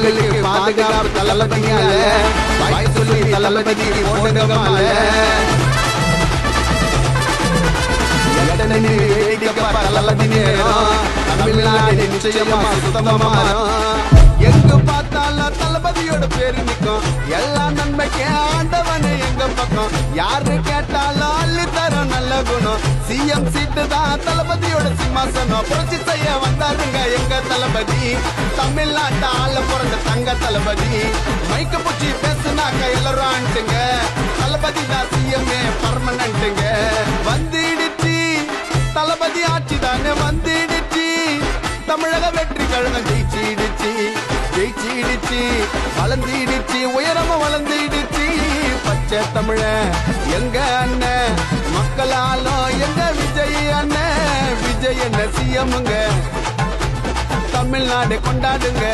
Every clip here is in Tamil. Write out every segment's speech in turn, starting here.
மக்களுக்கு பாதுகாப்பு தளபதியால வாய் சொல்லி தளபதி போடுங்கமால தளபதி நேரம் தமிழ்நாடு நிச்சயமா சுத்தமாறும் எங்க பார்த்தாலும் தளபதியோட பேரு நிற்கும் எல்லா நன்மைக்கு ஆண்டவனே எங்க பக்கம் யாரு கேட்டாலும் அள்ளி தரும் நல்ல குணம் சிஎம் சீட்டு தான் தளபதியோட சிம்மாசனம் புரட்சி செய்ய வந்தாருங்க எங்க தளபதி தமிழ்நாட்டு ஆள பிறந்த தங்க தளபதி மைக்க பூச்சி பேசுனாக்க எல்லாரும் ஆண்டுங்க தளபதி தான் சிஎம் பர்மனன்ட்டுங்க வந்துடுச்சு தளபதி ஆட்சி தானே வந்துடுச்சு தமிழக வெற்றி கழகம் ஜெயிச்சிடுச்சு ஜெயிச்சிடுச்சு வளர்ந்திடுச்சு உயரமா வளர்ந்திடுச்சு பச்சை தமிழ எங்க அண்ணன் மக்களாலும் எங்க விஜய் அண்ணன் விஜய் என்ன சிஎம்ங்க தமிழ்நாடு கொண்டாடுங்க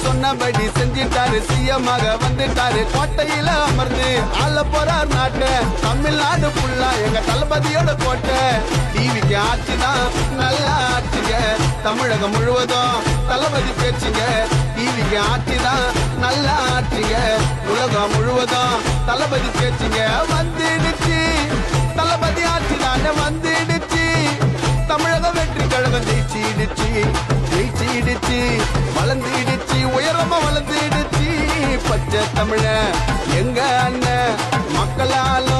சொன்னபடி செஞ்சிட்டாரு சிஎம்மாக வந்துட்டாரு கோட்டையில அமர்ந்து ஆள போறார் நாட்டை தமிழ்நாடு ஃபுல்லா எங்க தளபதியோட கோட்டை டிவிக்கு ஆட்சிதான் நல்லா ஆட்சிங்க தமிழகம் முழுவதும் தளபதி பேச்சுங்க டிவிக்கு ஆட்சிதான் நல்லா ஆட்சிங்க உலகம் முழுவதும் தளபதி பேச்சுங்க வந்துடுச்சு தளபதி ஆட்சிதானே வந்துடுச்சு தமிழக வெற்றி கழகம் ஜெயிச்சிடுச்சு ஜெயிச்சிடுச்சு வளர்ந்துடுச்சு உயரமா வளர்ந்துடுச்சு பச்சை தமிழ எங்க அண்ணன் மக்களால்